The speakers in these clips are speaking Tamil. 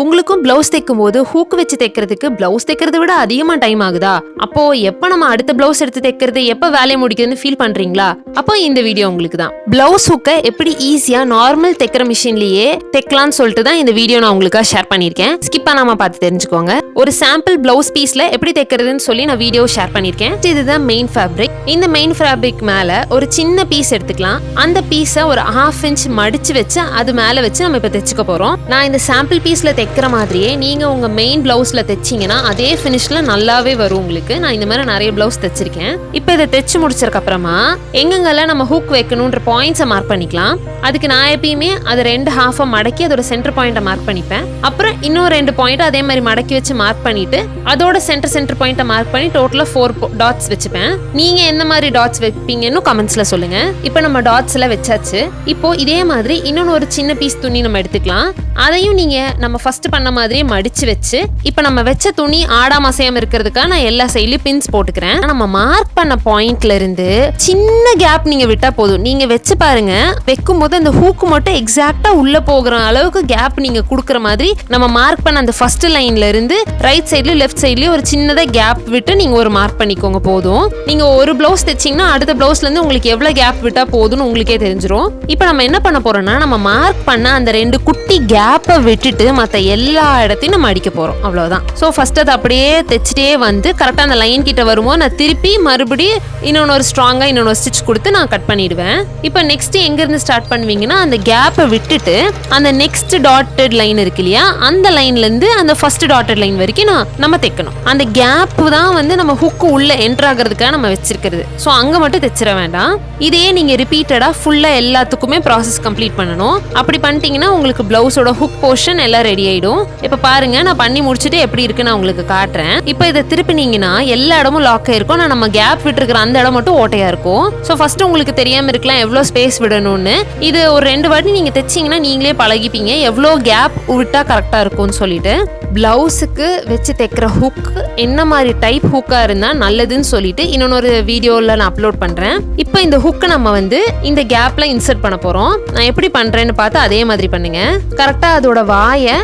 உங்களுக்கும் பிளவுஸ் தைக்கும் போது ஹூக் வச்சு தைக்கிறதுக்கு பிளவுஸ் தைக்கிறத விட அதிகமா டைம் ஆகுதா? அப்போ எப்ப நம்ம அடுத்த பிளவுஸ் எடுத்து தைக்கிறது, எப்ப வேலையை முடிக்குதுன்னு ஃபீல் பண்றீங்களா? அப்போ இந்த வீடியோ உங்களுக்கு தான். பிளவுஸ் ஹூக்கை எப்படி ஈஸியா நார்மல் தைக்கிற மிஷின்லயே தைக்கலாம்னு சொல்லிட்டு தான் இந்த வீடியோ நான் உங்களுக்காக ஷேர் பண்ணிருக்கேன். ஸ்கிப் பண்ணாம பார்த்து தெரிஞ்சுக்கோங்க. ஒரு சாம்பிள் பிளவுஸ் பீஸ்ல எப்படி தைக்கிறதுன்னு சொல்லி நான் வீடியோ ஷேர் பண்ணிருக்கேன். இதுதான் மெயின் ஃபேப்ரிக். இந்த மெயின் ஃபேப்ரிக் மேல ஒரு சின்ன பீஸ் எடுத்துக்கலாம். அந்த பீஸை ஒரு 1/2 இன்ச் மடிச்சு வச்சு அது மேல வச்சு நம்ம இப்ப தைச்சுக்க போறோம். நான் இந்த சாம்பிள் பீஸ்ல தைக்கிற மாதிரியே நீங்க உங்க மெயின் பிளவுஸ்ல தைச்சீங்கன்னா அதே ஃபினிஷ்ல நல்லாவே வரும் உங்களுக்கு. நான் இந்த மாதிரி நிறைய பிளவுஸ் தைச்சிருக்கேன். இப்போ இதை தைச்சு முடிச்சதுக்கு அப்புறமா எங்கெங்கெல்லாம் நம்ம ஹூக் வைக்கணும்ன்ற பாயிண்ட்ஸை மார்க் பண்ணிக்கலாம். அதுக்கு நான் எப்பயுமே அது 2 ஹாஃபா மடக்கி அதோட சென்டர் பாயிண்ட்டை மார்க் பண்ணிப்பேன். அப்புறம் இன்னும் 2 பாயிண்ட் அதே மாதிரி மடக்கி வச்சு மார்க் பண்ணிட்டு அதோட சென்டர் பாயிண்ட்டை மார்க் பண்ணி டோட்டலா 4 டாட்ஸ் வச்சுப்பேன். நீங்க எந்த மாதிரி டாட்ஸ் வைப்பீங்கன்னு கமெண்ட்ஸ்ல சொல்லுங்க. இப்போ நம்ம டாட்ஸ் எல்லாம் வச்சாச்சு. இப்போ இதே மாதிரி இன்னொன்னு ஒரு சின்ன பீஸ் துணி நம்ம எடுத்துக்கலாம். அதையும் நீங்க நம்ம ஃபர்ஸ்ட் பண்ண மாதிரியே மடிச்சு வச்சு இப்போ நம்ம வச்ச துணி ஆடாம அசையாம இருக்கிறதுக்காக நான் எல்லா சைட்லயும் பின்ஸ் போட்டுக்கிறேன். நம்ம மார்க் பண்ண பாயிண்ட்ல இருந்து சின்ன கேப் நீங்க விட்டா போதும். நீங்க வச்சு பாருங்க, வைக்கும் போது அந்த ஹூக் மட்டும் எக்ஸாக்டா உள்ள போகிற அளவுக்கு கேப் நீங்க கொடுக்குற மாதிரி நம்ம மார்க் பண்ண அந்த ஃபர்ஸ்ட் லைன்ல இருந்து ரைட் சைட்லயும் லெஃப்ட் சைட்லயும் ஒரு சின்னதா கேப் விட்டு நீங்க ஒரு மார்க் பண்ணிக்கோங்க போதும். நீங்க ஒரு பிளவுஸ் தைச்சீங்கன்னா அடுத்த பிளவுஸ்ல இருந்து உங்களுக்கு எவ்வளவு கேப் விட்டா போதும்னு உங்களுக்கே தெரிஞ்சிடும். இப்போ நம்ம என்ன பண்ண போறோம்னா, நம்ம மார்க் பண்ண அந்த 2 குட்டி கேப்பை விட்டுட்டு மற்ற எல்லா இடத்தையும் நம்ம அடிக்க போறோம். அவ்வளவுதான். ஸோ ஃபர்ஸ்ட் அதை அப்படியே தைச்சிட்டே வந்து கரெக்டாக அந்த லைன் கிட்ட வரும்போது நான் திருப்பி மறுபடியும் இன்னொன்று ஸ்ட்ராங்கா இன்னொன்று ஸ்டிச் கொடுத்து நான் கட் பண்ணிடுவேன். இப்போ நெக்ஸ்ட் எங்க இருந்து ஸ்டார்ட் பண்ணுவீங்கன்னா, அந்த கேப்பை விட்டுட்டு அந்த நெக்ஸ்ட் டாட்டட் லைன் இருக்கு இல்லையா, அந்த லைன்ல இருந்து அந்த ஃபர்ஸ்ட் டாட்டட் லைன் வரைக்கும் நம்ம தைக்கணும். அந்த கேப் தான் வந்து நம்ம ஹுக்கு உள்ள என்டர் ஆகிறதுக்காக நம்ம வச்சிருக்கிறது. ஸோ அங்க மட்டும் தைச்சிட வேண்டாம். இதையே நீங்க ரிப்பீட்டடா ஃபுல்லா எல்லாத்துக்குமே ப்ராசஸ் கம்ப்ளீட் பண்ணணும். அப்படி பண்ணிட்டீங்கன்னா உங்களுக்கு பிளவுஸோட ஹுக் போர்ஷன் எல்லாம் ரெடி ஆயிடும். இப்ப பாருங்க, நான் பண்ணி முடிச்சுட்டு எப்படி இருக்கு நான் உங்களுக்கு காட்டுறேன். இப்போ இதை திருப்பினீங்கன்னா எல்லா இடமும் லாக் ஆயிருக்கும். நான் நம்ம கேப் விட்டுருக்கிற அந்த இடம் மட்டும் ஓட்டையா இருக்கும். ஸோ ஃபர்ஸ்ட் உங்களுக்கு தெரியாம இருக்கலாம் எவ்வளவு ஸ்பேஸ் விடணும்னு. இது ஒரு 2 வாட்டி நீங்க தைச்சீங்கன்னா நீங்களே பழகிப்பீங்க எவ்வளோ கேப் விட்டா கரெக்டா இருக்கும்னு சொல்லிட்டு. பிளவுஸுக்கு வச்சு தைக்கிற ஹுக் என்ன மாதிரி டைப் ஹுக்கா இருந்தா நல்லதுன்னு சொல்லிட்டு இன்னொரு வீடியோல நான் அப்லோட் பண்றேன். இப்போ இந்த ஹுக்கை நம்ம வந்து இந்த கேப்ல இன்சர்ட் பண்ண போறோம். நான் எப்படி பண்றேன்னு பார்த்து அதே மாதிரி பண்ணுங்க. கரெக்டா அதோட வாயை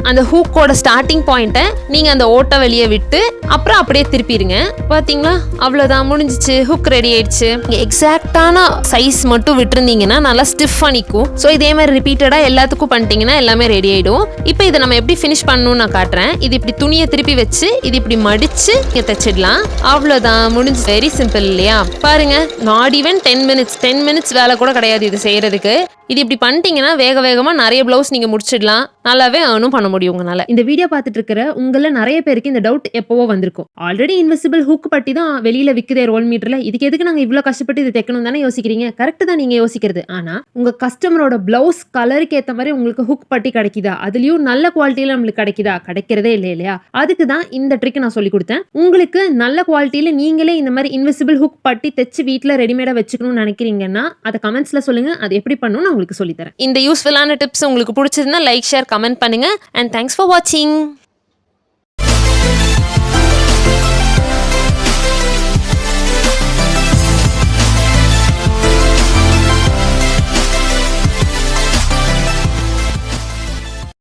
அந்த ஹூக்கோட ஸ்டார்டிங் பாயிண்ட்டை நீங்க அந்த ஓட்டை வெளியே விட்டு அப்புறம் அப்படியே திருப்பிடுங்க. பாத்தீங்களா, அவ்வளவுதான், முடிஞ்சிச்சு. ஹுக் ரெடி ஆயிடுச்சு. எக்ஸாக்டான சைஸ் மட்டும் விட்டுருந்தீங்கன்னா நல்லா ஸ்டிஃபா நிற்கும். ஸோ இதே மாதிரி ரிப்பீட்டடா எல்லாத்துக்கும் பண்ணிட்டீங்கன்னா எல்லாமே ரெடி ஆயிடும். இப்போ இதை நம்ம எப்படி ஃபினிஷ் பண்ணணும்னு நான் காட்டுறேன். இது இப்படி துணியை திருப்பி வச்சு இது இப்படி மடிச்சு தைச்சிடலாம். அவ்வளவுதான், முடிஞ்சு. வெரி சிம்பிள் இல்லையா? பாருங்க, நாட் ஈவன் 10 மினிட்ஸ் வேலை கூட கிடையாது இது செய்யறதுக்கு. இது இப்படி பண்ணிட்டீங்கன்னா வேக வேகமா நிறைய பிளவுஸ் நீங்க முடிச்சிடலாம். நல்லாவே ஏர்னும் பண்ண முடியும் உங்களால. இந்த வீடியோ பார்த்துட்டு இருக்கிற உங்கள நிறைய பேருக்கு இந்த டவுட் எப்பவோ வந்திருக்கும். ஆல்ரெடி இன்விசிபிள் ஹூக் பட்டி தான் வெளியில விக்குதே ரோல் மீட்டர்ல, இதுக்கு எதுக்கு நாங்க இவ்வளவு கஷ்டப்பட்டு இது தைக்கணும் தானே யோசிக்கிறீங்க. கரெக்ட் தான் நீங்க யோசிக்கிறது. ஆனா உங்க கஸ்டமரோட பிளவுஸ் கலருக்கு ஏத்த மாதிரி உங்களுக்கு ஹூக் பட்டி கிடைக்குதா, அதுலயும் நல்ல குவாலிட்டியில நம்மளுக்கு கிடைக்குதா? கிடைக்கிறதே இல்லை இல்லையா? அதுக்கு தான் இந்த ட்ரிக் நான் சொல்லி கொடுத்தேன். உங்களுக்கு நல்ல குவாலிட்டியில நீங்களே இந்த மாதிரி இன்விசிபிள் ஹூக் பட்டி தைச்சு வீட்டுல ரெடிமேடா வச்சுக்கணும்னு நினைக்கிறீங்கன்னா அதை கமெண்ட்ஸ்ல சொல்லுங்க. அது எப்படி பண்ணணும் உங்களுக்கு சொல்லி தரேன். இந்த யூஸ்ஃபுல்லான டிப்ஸ் உங்களுக்கு பிடிச்சதுன்னா லைக், ஷேர், கமெண்ட் பண்ணுங்க. அண்ட் தேங்க்ஸ் ஃபார் வாட்சிங்.